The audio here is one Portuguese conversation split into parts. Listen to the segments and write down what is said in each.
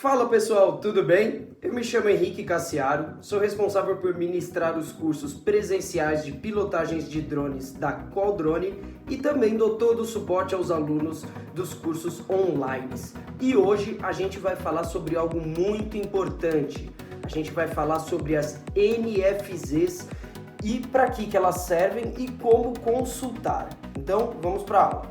Fala pessoal, tudo bem? Eu me chamo Henrique Cassiaro, sou responsável por ministrar os cursos presenciais de pilotagens de drones da Qualdrone e também dou todo o suporte aos alunos dos cursos online. E hoje a gente vai falar sobre algo muito importante. A gente vai falar sobre as NFZs e para que elas servem e como consultar. Então, vamos para a aula.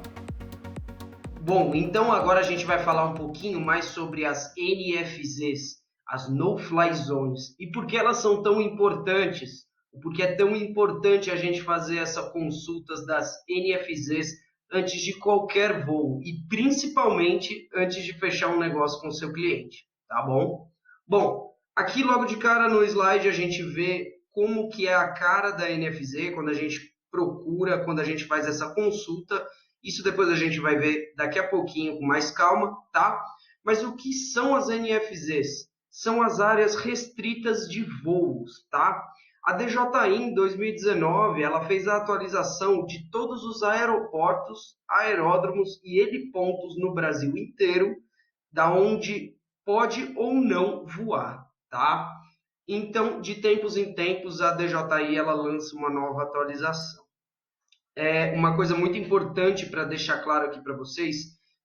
Bom, então agora a gente vai falar um pouquinho mais sobre as NFZs, as No-Fly Zones, e por que elas são tão importantes, por que é tão importante a gente fazer essa consulta das NFZs antes de qualquer voo, e principalmente antes de fechar um negócio com o seu cliente, tá bom? Bom, aqui logo de cara no slide a gente vê como que é a cara da NFZ, quando a gente procura, quando a gente faz essa consulta. Isso depois a gente vai ver daqui a pouquinho com mais calma, tá? Mas o que são as NFZs? São as áreas restritas de voos, tá? A DJI em 2019, ela fez a atualização de todos os aeroportos, aeródromos e helipontos no Brasil inteiro, da onde pode ou não voar, tá? Então, de tempos em tempos, a DJI ela lança uma nova atualização. Uma coisa muito importante para deixar claro aqui para vocês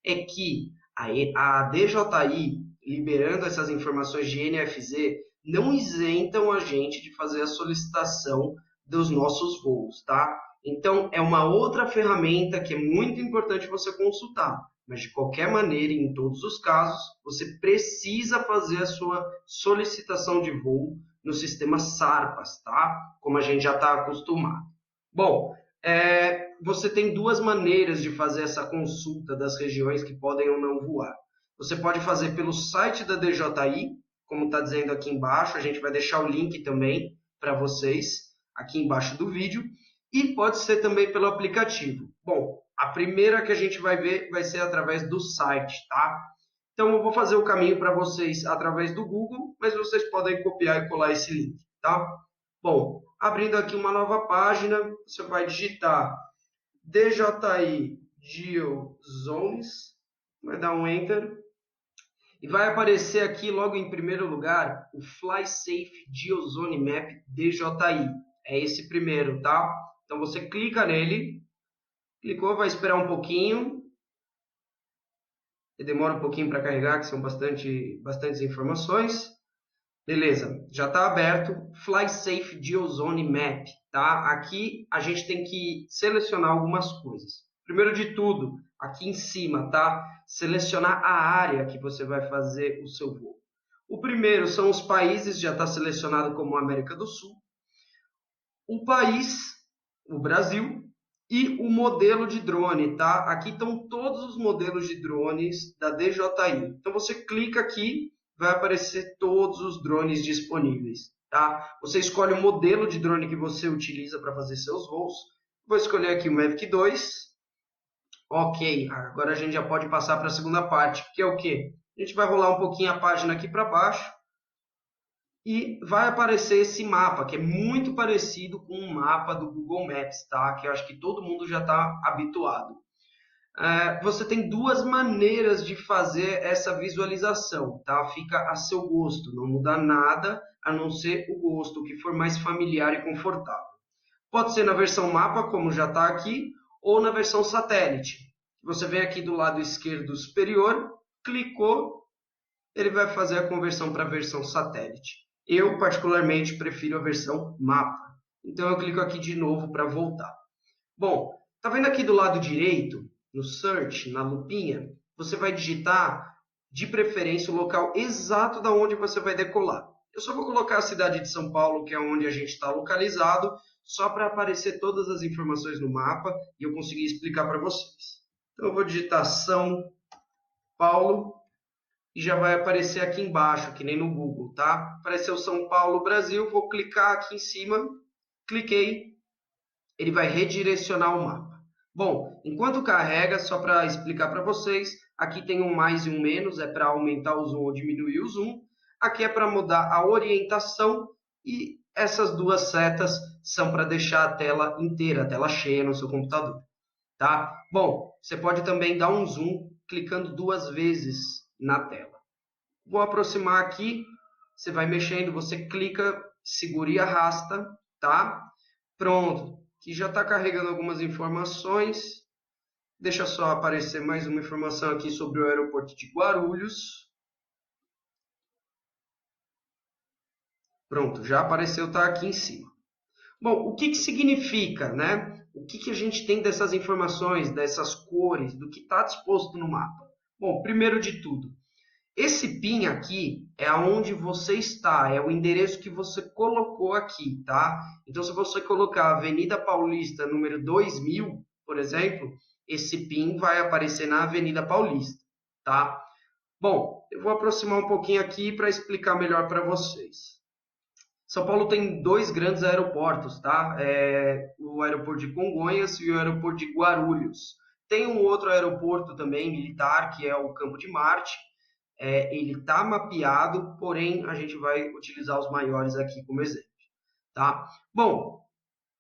é que a DJI, liberando essas informações de NFZ, não isentam a gente de fazer a solicitação dos nossos voos, tá? Então, é uma outra ferramenta que é muito importante você consultar. Mas, de qualquer maneira, em todos os casos, você precisa fazer a sua solicitação de voo no sistema SARPAS, tá? Como a gente já está acostumado. Bom, você tem duas maneiras de fazer essa consulta das regiões que podem ou não voar. Você pode fazer pelo site da DJI, como está dizendo aqui embaixo, a gente vai deixar o link também para vocês aqui embaixo do vídeo, e pode ser também pelo aplicativo. Bom, a primeira que a gente vai ver vai ser através do site, tá? Então eu vou fazer o caminho para vocês através do Google, mas vocês podem copiar e colar esse link, tá? Bom, abrindo aqui uma nova página, você vai digitar DJI GeoZones, vai dar um Enter, e vai aparecer aqui logo em primeiro lugar o FlySafe GeoZone Map DJI. É esse primeiro, tá? Então você clica nele, clicou, vai esperar um pouquinho, e demora um pouquinho para carregar, que são bastantes informações. Beleza, já está aberto FlySafe GeoZone Map, tá? Aqui a gente tem que selecionar algumas coisas. Primeiro de tudo, aqui em cima, tá? Selecionar a área que você vai fazer o seu voo. O primeiro são os países, já está selecionado como América do Sul. O país, o Brasil, e o modelo de drone, tá? Aqui estão todos os modelos de drones da DJI. Então você clica aqui, vai aparecer todos os drones disponíveis, tá? Você escolhe o modelo de drone que você utiliza para fazer seus voos. Vou escolher aqui o Mavic 2. Ok, agora a gente já pode passar para a segunda parte, que é o quê? A gente vai rolar um pouquinho a página aqui para baixo e vai aparecer esse mapa, que é muito parecido com o mapa do Google Maps, tá? Que eu acho que todo mundo já está habituado. Você tem duas maneiras de fazer essa visualização, tá? Fica a seu gosto, não muda nada, a não ser o gosto, o que for mais familiar e confortável. Pode ser na versão mapa, como já está aqui, ou na versão satélite. Você vem aqui do lado esquerdo superior, clicou, ele vai fazer a conversão para a versão satélite. Eu, particularmente, prefiro a versão mapa. Então, eu clico aqui de novo para voltar. Bom, tá vendo aqui do lado direito, no Search, na lupinha, você vai digitar, de preferência, o local exato da onde você vai decolar. Eu só vou colocar a cidade de São Paulo, que é onde a gente está localizado, só para aparecer todas as informações no mapa e eu conseguir explicar para vocês. Então, eu vou digitar São Paulo e já vai aparecer aqui embaixo, que nem no Google, tá? Apareceu São Paulo, Brasil, vou clicar aqui em cima, cliquei, ele vai redirecionar o mapa. Bom, enquanto carrega, só para explicar para vocês, aqui tem um mais e um menos, é para aumentar o zoom ou diminuir o zoom. Aqui é para mudar a orientação e essas duas setas são para deixar a tela inteira, a tela cheia no seu computador, tá? Bom, você pode também dar um zoom clicando duas vezes na tela. Vou aproximar aqui, você vai mexendo, você clica, segura e arrasta, tá? Pronto, que já está carregando algumas informações. Deixa só aparecer mais uma informação aqui sobre o aeroporto de Guarulhos. Pronto, já apareceu, está aqui em cima. Bom, o que que significa, né? O que que a gente tem dessas informações, dessas cores, do que está disposto no mapa? Bom, primeiro de tudo, esse PIN aqui é aonde você está, é o endereço que você colocou aqui, tá? Então, se você colocar Avenida Paulista, número 2000, por exemplo, esse PIN vai aparecer na Avenida Paulista, tá? Bom, eu vou aproximar um pouquinho aqui para explicar melhor para vocês. São Paulo tem dois grandes aeroportos, tá? O aeroporto de Congonhas e o aeroporto de Guarulhos. Tem um outro aeroporto também militar, que é o Campo de Marte. Ele está mapeado, porém a gente vai utilizar os maiores aqui como exemplo, tá? Bom,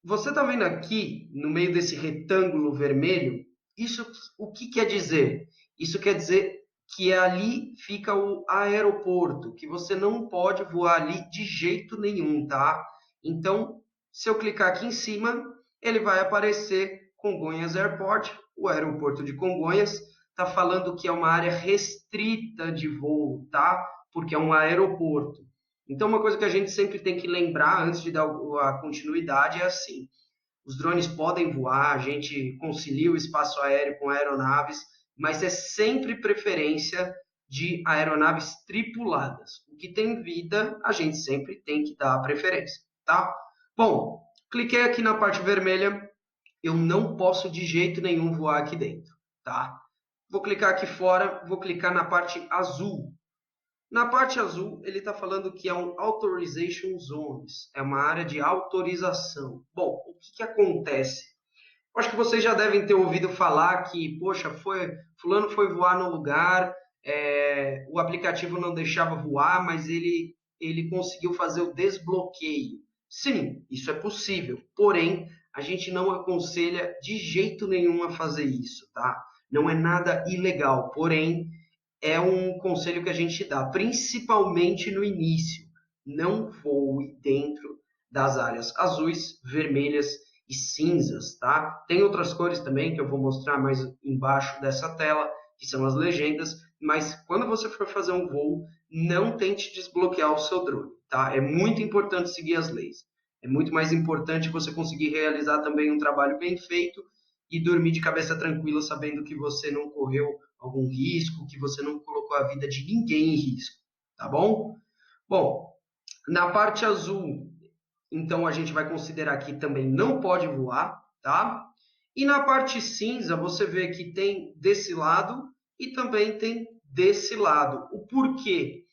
você está vendo aqui no meio desse retângulo vermelho? Isso o que quer dizer? Isso quer dizer que ali fica o aeroporto, que você não pode voar ali de jeito nenhum, tá? Então, se eu clicar aqui em cima, ele vai aparecer Congonhas Airport, o aeroporto de Congonhas. Está falando que é uma área restrita de voo, tá? Porque é um aeroporto. Então, uma coisa que a gente sempre tem que lembrar antes de dar a continuidade é assim: os drones podem voar, a gente concilia o espaço aéreo com aeronaves, mas é sempre preferência de aeronaves tripuladas. O que tem vida, a gente sempre tem que dar a preferência, tá? Bom, cliquei aqui na parte vermelha, eu não posso de jeito nenhum voar aqui dentro, tá? Vou clicar aqui fora, vou clicar na parte azul. Na parte azul, ele está falando que é um Authorization Zones, é uma área de autorização. Bom, o que acontece? Acho que vocês já devem ter ouvido falar que, poxa, fulano foi voar no lugar, o aplicativo não deixava voar, mas ele conseguiu fazer o desbloqueio. Sim, isso é possível, porém, a gente não aconselha de jeito nenhum a fazer isso, tá? Não é nada ilegal, porém, é um conselho que a gente dá, principalmente no início. Não voe dentro das áreas azuis, vermelhas e cinzas, tá? Tem outras cores também que eu vou mostrar mais embaixo dessa tela, que são as legendas, mas quando você for fazer um voo, não tente desbloquear o seu drone, tá? É muito importante seguir as leis. É muito mais importante você conseguir realizar também um trabalho bem feito e dormir de cabeça tranquila, sabendo que você não correu algum risco, que você não colocou a vida de ninguém em risco, tá bom? Bom, na parte azul, então a gente vai considerar que também não pode voar, tá? E na parte cinza, você vê que tem desse lado e também tem desse lado. O porquê?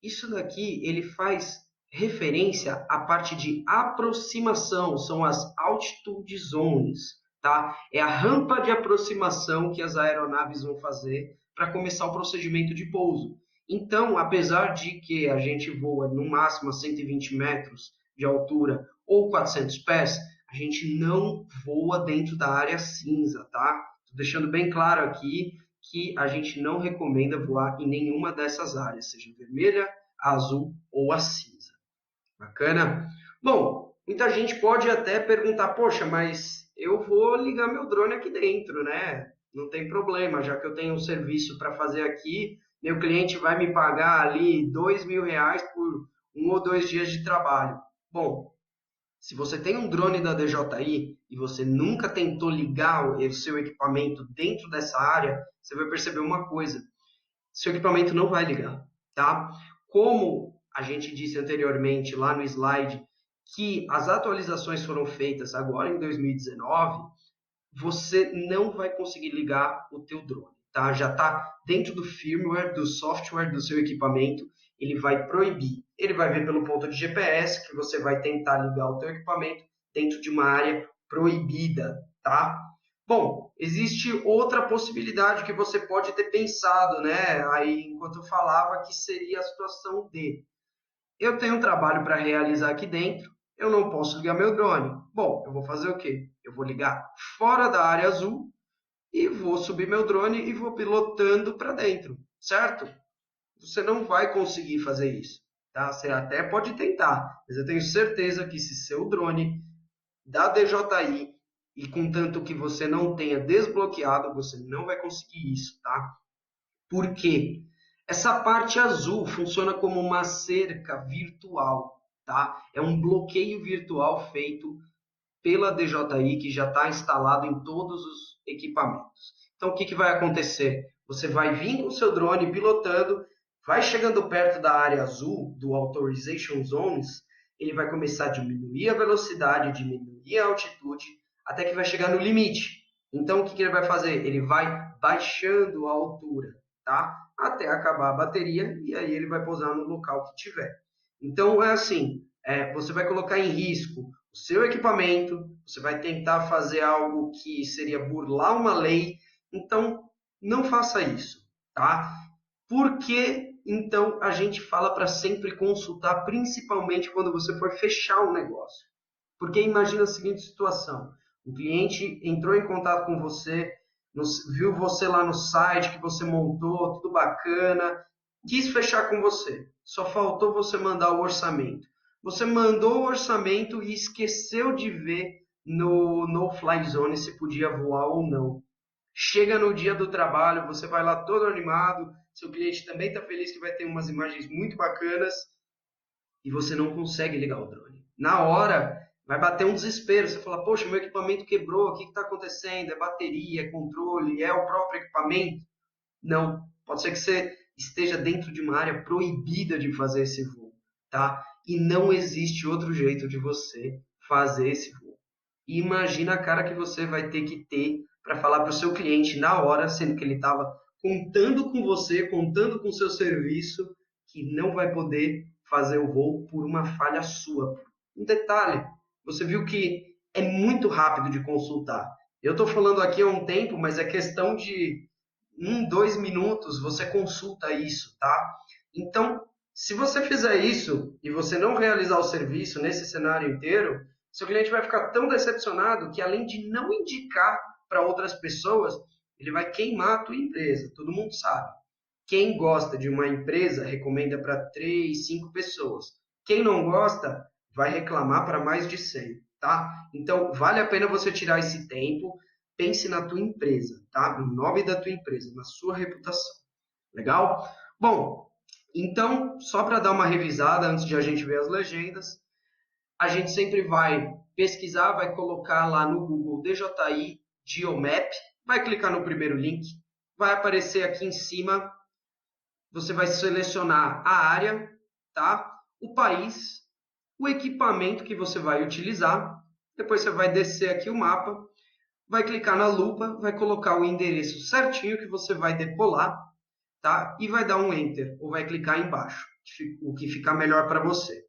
Isso daqui ele faz referência à parte de aproximação, são as altitude zones, tá? É a rampa de aproximação que as aeronaves vão fazer para começar o procedimento de pouso. Então, apesar de que a gente voa no máximo a 120 metros de altura ou 400 pés, a gente não voa dentro da área cinza, tá? Tô deixando bem claro aqui que a gente não recomenda voar em nenhuma dessas áreas, seja vermelha, azul ou a cinza. Bacana? Bom, muita gente pode até perguntar, poxa, mas eu vou ligar meu drone aqui dentro, né? Não tem problema, já que eu tenho um serviço para fazer aqui, meu cliente vai me pagar ali R$ 2.000 por 1 ou 2 dias de trabalho. Bom, se você tem um drone da DJI e você nunca tentou ligar o seu equipamento dentro dessa área, você vai perceber uma coisa: seu equipamento não vai ligar, tá? Como a gente disse anteriormente lá no slide, que as atualizações foram feitas agora em 2019, você não vai conseguir ligar o teu drone, tá? Já está dentro do firmware, do software do seu equipamento, ele vai proibir. Ele vai ver pelo ponto de GPS que você vai tentar ligar o teu equipamento dentro de uma área proibida, tá? Bom, existe outra possibilidade que você pode ter pensado, né? Aí, enquanto eu falava, que seria a situação de: eu tenho um trabalho para realizar aqui dentro, eu não posso ligar meu drone. Bom, eu vou fazer o quê? Eu vou ligar fora da área azul e vou subir meu drone e vou pilotando para dentro, certo? você não vai conseguir fazer isso, tá? Você até pode tentar, mas eu tenho certeza que se seu drone da DJI e contanto que você não tenha desbloqueado, você não vai conseguir isso, tá? Por quê? Essa parte azul funciona como uma cerca virtual, tá? É um bloqueio virtual feito pela DJI que já está instalado em todos os equipamentos. Então, o que, que vai acontecer? Você vai vir com o seu drone pilotando, vai chegando perto da área azul, do Authorization Zones, ele vai começar a diminuir a velocidade, diminuir a altitude, até que vai chegar no limite. Então, o que, que ele vai fazer? Ele vai baixando a altura, tá? Até acabar a bateria, e aí ele vai pousar no local que tiver. Então, é assim, você vai colocar em risco o seu equipamento, você vai tentar fazer algo que seria burlar uma lei, então não faça isso, tá? Por que então a gente fala para sempre consultar, principalmente quando você for fechar um negócio? Porque imagina a seguinte situação: um cliente entrou em contato com você, viu você lá no site que você montou, tudo bacana, quis fechar com você. Só faltou você mandar o orçamento. Você mandou o orçamento e esqueceu de ver no No-Fly Zone se podia voar ou não. Chega no dia do trabalho, você vai lá todo animado, seu cliente também está feliz que vai ter umas imagens muito bacanas e você não consegue ligar o drone. Na hora, vai bater um desespero. Você fala, poxa, meu equipamento quebrou, o que está acontecendo? É bateria, é controle, é o próprio equipamento? Não, pode ser que você esteja dentro de uma área proibida de fazer esse voo, tá? E não existe outro jeito de você fazer esse voo. E imagina a cara que você vai ter que ter para falar para o seu cliente na hora, sendo que ele estava contando com você, contando com o seu serviço, que não vai poder fazer o voo por uma falha sua. Um detalhe, você viu que é muito rápido de consultar. Eu estou falando aqui há um tempo, mas é questão de 2 minutos você consulta isso, tá? Então, se você fizer isso e você não realizar o serviço nesse cenário inteiro, seu cliente vai ficar tão decepcionado que, além de não indicar para outras pessoas, ele vai queimar a tua empresa. Todo mundo sabe. Quem gosta de uma empresa recomenda para 3, 5 pessoas. Quem não gosta vai reclamar para mais de 100, tá? Então, vale a pena você tirar esse tempo. Pense na tua empresa, tá? No nome da tua empresa, na sua reputação. Legal? Bom, então, só para dar uma revisada antes de a gente ver as legendas, a gente sempre vai pesquisar, vai colocar lá no Google DJI Geomap, vai clicar no primeiro link, vai aparecer aqui em cima, você vai selecionar a área, tá? O país, o equipamento que você vai utilizar, depois você vai descer aqui o mapa, vai clicar na lupa, vai colocar o endereço certinho que você vai decolar, tá? E vai dar um Enter, ou vai clicar embaixo, o que ficar melhor para você.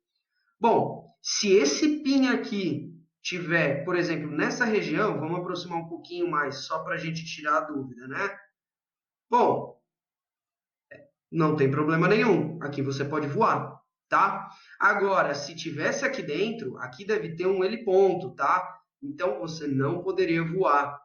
Bom, se esse pin aqui tiver, por exemplo, nessa região, vamos aproximar um pouquinho mais, só para a gente tirar a dúvida, né? Bom, não tem problema nenhum, aqui você pode voar, tá? Agora, se tivesse aqui dentro, aqui deve ter um heliponto, tá? Então, você não poderia voar,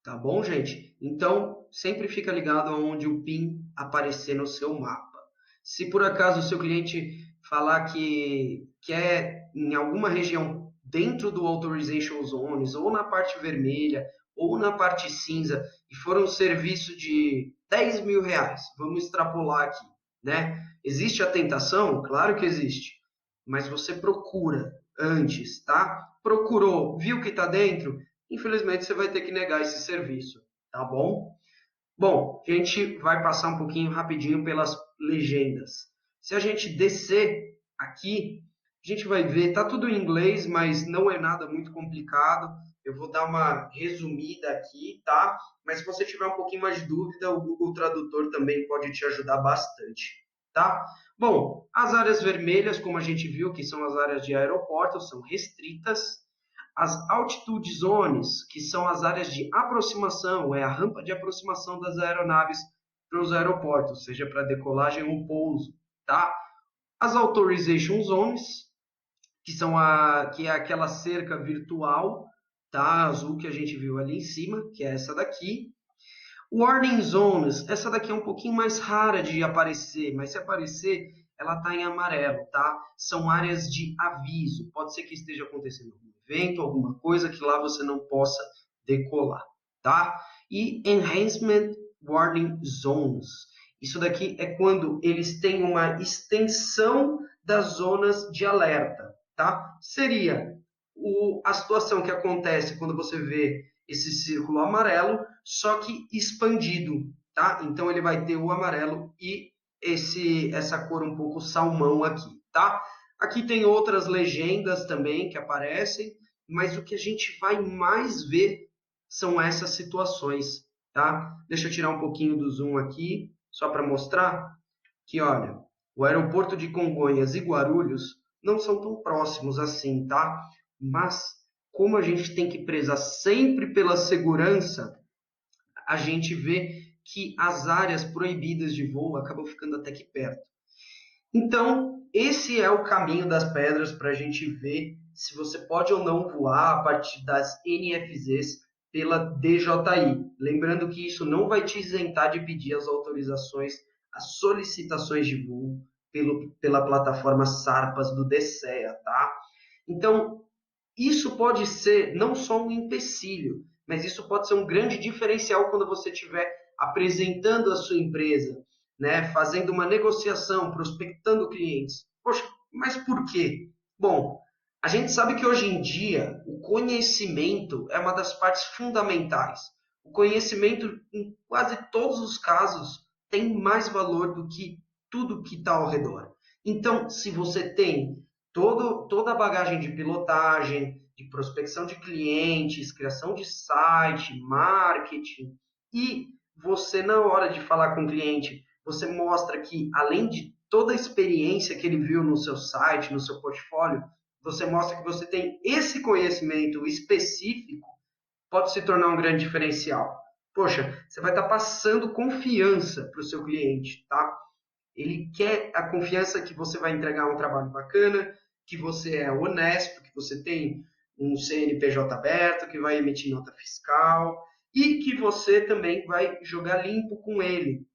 tá bom, gente? Então, sempre fica ligado aonde o PIN aparecer no seu mapa. Se por acaso o seu cliente falar que quer em alguma região dentro do Authorization Zones, ou na parte vermelha, ou na parte cinza, e for um serviço de 10 mil reais, vamos extrapolar aqui, né? Existe a tentação? Claro que existe. Mas você procura antes, tá? Procurou, viu que está dentro? Infelizmente você vai ter que negar esse serviço, tá bom? Bom, a gente vai passar um pouquinho rapidinho pelas legendas. Se a gente descer aqui, a gente vai ver, tá tudo em inglês, mas não é nada muito complicado. Eu vou dar uma resumida aqui, tá? Mas se você tiver um pouquinho mais de dúvida, o Google Tradutor também pode te ajudar bastante, tá? Bom, as áreas vermelhas, como a gente viu, que são as áreas de aeroporto, são restritas. As altitude zones, que são as áreas de aproximação, é a rampa de aproximação das aeronaves para os aeroportos, seja para decolagem ou pouso, tá? As authorization zones, que é aquela cerca virtual, tá? Azul que a gente viu ali em cima, que é essa daqui. Warning Zones, essa daqui é um pouquinho mais rara de aparecer, mas se aparecer, ela está em amarelo, tá? São áreas de aviso. Pode ser que esteja acontecendo algum evento, alguma coisa que lá você não possa decolar, tá? E Enhancement Warning Zones. Isso daqui é quando eles têm uma extensão das zonas de alerta, tá? Seria a situação que acontece quando você vê esse círculo amarelo, só que expandido, tá? Então ele vai ter o amarelo e essa cor um pouco salmão aqui, tá? Aqui tem outras legendas também que aparecem, mas o que a gente vai mais ver são essas situações, tá? Deixa eu tirar um pouquinho do zoom aqui, só para mostrar que, olha, o aeroporto de Congonhas e Guarulhos não são tão próximos assim, tá? Mas como a gente tem que prezar sempre pela segurança, a gente vê que as áreas proibidas de voo acabam ficando até que perto. Então, esse é o caminho das pedras para a gente ver se você pode ou não voar a partir das NFZs pela DJI. Lembrando que isso não vai te isentar de pedir as autorizações, as solicitações de voo pela plataforma SARPAS do DSEA, tá? Então, isso pode ser não só um empecilho, mas isso pode ser um grande diferencial quando você estiver apresentando a sua empresa, né, fazendo uma negociação, prospectando clientes. Poxa, mas por quê? Bom, a gente sabe que hoje em dia o conhecimento é uma das partes fundamentais. O conhecimento, em quase todos os casos, tem mais valor do que tudo que está ao redor. Então, se você tem toda a bagagem de pilotagem, de prospecção de clientes, criação de site, marketing, e você, na hora de falar com o cliente, você mostra que, além de toda a experiência que ele viu no seu site, no seu portfólio, você mostra que você tem esse conhecimento específico, pode se tornar um grande diferencial. Poxa, você vai estar passando confiança para o seu cliente, tá? Ele quer a confiança que você vai entregar um trabalho bacana, que você é honesto, que você tem um CNPJ aberto, que vai emitir nota fiscal e que você também vai jogar limpo com ele.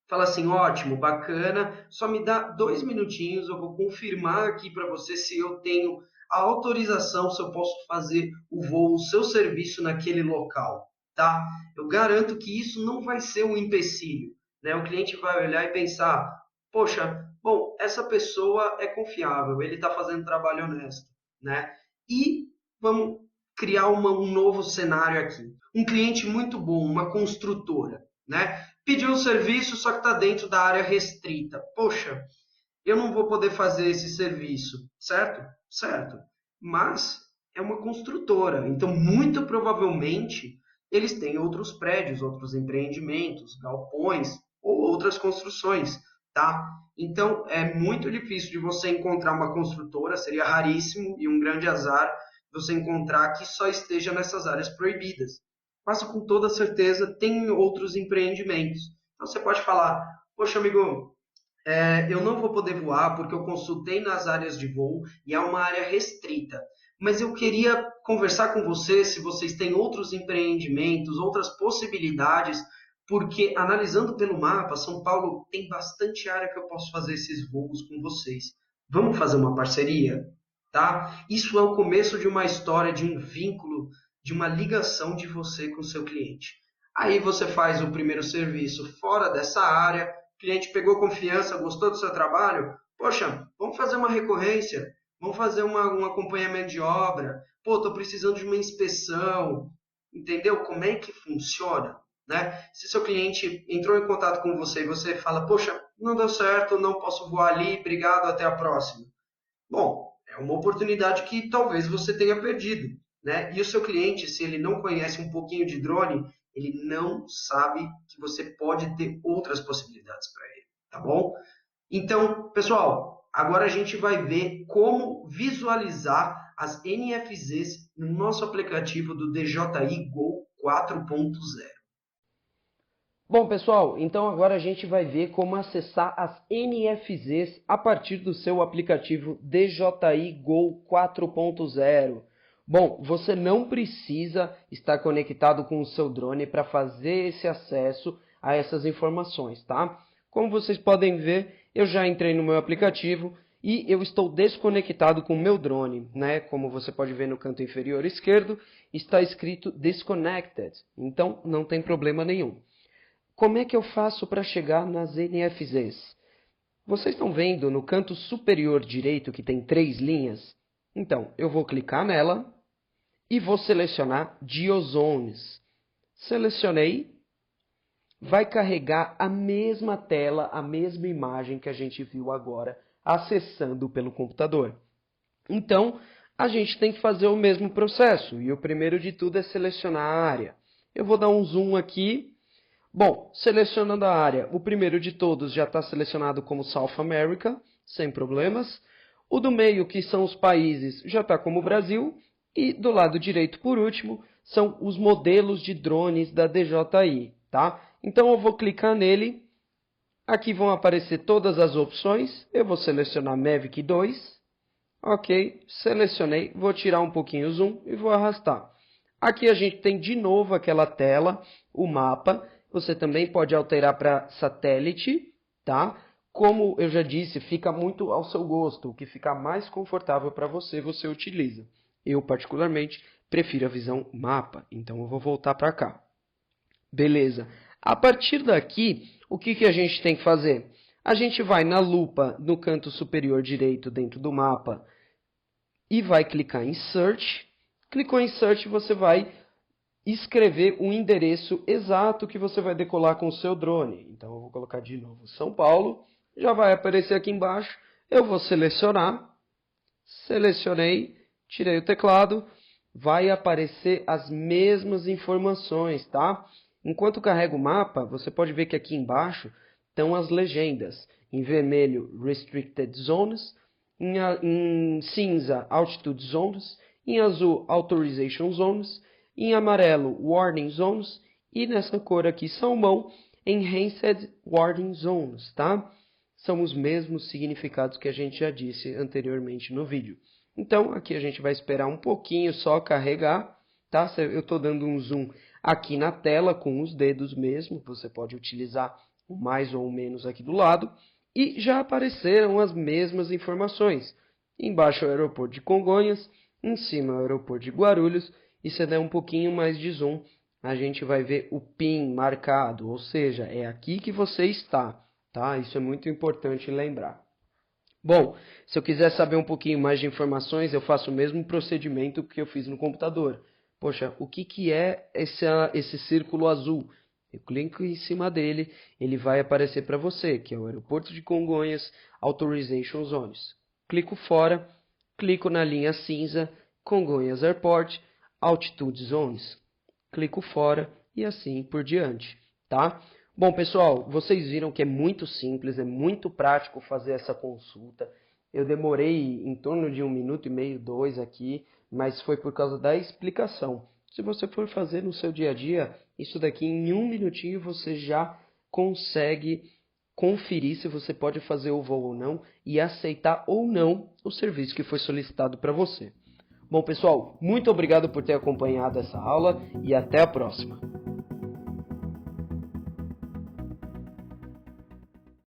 Fala assim, ótimo, bacana, só me dá 2 minutinhos, eu vou confirmar aqui para você se eu tenho a autorização, se eu posso fazer o voo, o seu serviço naquele local, tá? Eu garanto que isso não vai ser um empecilho, né? O cliente vai olhar e pensar, poxa, bom, essa pessoa é confiável, ele está fazendo trabalho honesto, né? E vamos criar um novo cenário aqui. Um cliente muito bom, uma construtora, né? Pediu um serviço, só que está dentro da área restrita. Poxa, eu não vou poder fazer esse serviço, certo? Certo. Mas é uma construtora, então muito provavelmente eles têm outros prédios, outros empreendimentos, galpões ou outras construções, tá? Então é muito difícil de você encontrar uma construtora, seria raríssimo e um grande azar você encontrar que só esteja nessas áreas proibidas. Mas com toda certeza tem outros empreendimentos. Então você pode falar, poxa amigo, eu não vou poder voar porque eu consultei nas áreas de voo e é uma área restrita. Mas eu queria conversar com você se vocês têm outros empreendimentos, outras possibilidades, porque analisando pelo mapa, São Paulo tem bastante área que eu posso fazer esses voos com vocês. Vamos fazer uma parceria? Tá? Isso é o começo de uma história, de um vínculo, de uma ligação de você com o seu cliente. Aí você faz o primeiro serviço fora dessa área, o cliente pegou confiança, gostou do seu trabalho, poxa, vamos fazer uma recorrência, vamos fazer um acompanhamento de obra, pô, estou precisando de uma inspeção, entendeu como é que funciona? Né? Se seu cliente entrou em contato com você e você fala, poxa, não deu certo, não posso voar ali, obrigado, até a próxima. Bom, é uma oportunidade que talvez você tenha perdido, né? E o seu cliente, se ele não conhece um pouquinho de drone, ele não sabe que você pode ter outras possibilidades para ele, tá bom? Então, pessoal, agora a gente vai ver como visualizar as NFZs no nosso aplicativo do DJI Go 4.0. Bom, pessoal, então agora a gente vai ver como acessar as NFZs a partir do seu aplicativo DJI Go 4.0. Bom, você não precisa estar conectado com o seu drone para fazer esse acesso a essas informações, tá? Como vocês podem ver, eu já entrei no meu aplicativo e eu estou desconectado com o meu drone, né? Como você pode ver no canto inferior esquerdo, está escrito Disconnected, então não tem problema nenhum. Como é que eu faço para chegar nas NFZs? Vocês estão vendo no canto superior direito que tem 3 linhas? Então, eu vou clicar nela e vou selecionar Geozones. Selecionei, vai carregar a mesma tela, a mesma imagem que a gente viu agora, acessando pelo computador. Então, a gente tem que fazer o mesmo processo, e o primeiro de tudo é selecionar a área. Eu vou dar um zoom aqui. Bom, selecionando a área, o primeiro de todos já está selecionado como South America, sem problemas. O do meio, que são os países, já está como Brasil. E do lado direito, por último, são os modelos de drones da DJI, tá? Então eu vou clicar nele. Aqui vão aparecer todas as opções. Eu vou selecionar Mavic 2. Ok, selecionei. Vou tirar um pouquinho o zoom e vou arrastar. Aqui a gente tem de novo aquela tela, o mapa. Você também pode alterar para satélite, tá? Como eu já disse, fica muito ao seu gosto. O que ficar mais confortável para você, você utiliza. Eu, particularmente, prefiro a visão mapa, então eu vou voltar para cá. Beleza. A partir daqui, o que a gente tem que fazer? A gente vai na lupa no canto superior direito dentro do mapa e vai clicar em Search. Clicou em Search, você vai escrever o endereço exato que você vai decolar com o seu drone. Então eu vou colocar de novo São Paulo. Já vai aparecer aqui embaixo. Eu vou selecionar. Selecionei. Tirei o teclado, vai aparecer as mesmas informações, tá? Enquanto carrega o mapa, você pode ver que aqui embaixo estão as legendas. Em vermelho, Restricted Zones, em cinza, Altitude Zones, em azul, Authorization Zones, em amarelo, Warning Zones e nessa cor aqui, salmão, Enhanced Warning Zones, tá? São os mesmos significados que a gente já disse anteriormente no vídeo. Então, aqui a gente vai esperar um pouquinho só carregar, tá? Eu estou dando um zoom aqui na tela com os dedos mesmo. Você pode utilizar o mais ou o menos aqui do lado. E já apareceram as mesmas informações. Embaixo é o aeroporto de Congonhas, em cima é o aeroporto de Guarulhos. E se der um pouquinho mais de zoom, a gente vai ver o PIN marcado. Ou seja, é aqui que você está, tá? Isso é muito importante lembrar. Bom, se eu quiser saber um pouquinho mais de informações, eu faço o mesmo procedimento que eu fiz no computador. Poxa, o que é esse círculo azul? Eu clico em cima dele, ele vai aparecer para você, que é o aeroporto de Congonhas, Authorization Zones. Clico fora, clico na linha cinza, Congonhas Airport, Altitude Zones. Clico fora e assim por diante, tá? Bom, pessoal, vocês viram que é muito simples, é muito prático fazer essa consulta. Eu demorei em torno de 1 minuto e meio, 2 aqui, mas foi por causa da explicação. Se você for fazer no seu dia a dia, isso daqui em 1 minutinho você já consegue conferir se você pode fazer o voo ou não e aceitar ou não o serviço que foi solicitado para você. Bom, pessoal, muito obrigado por ter acompanhado essa aula e até a próxima.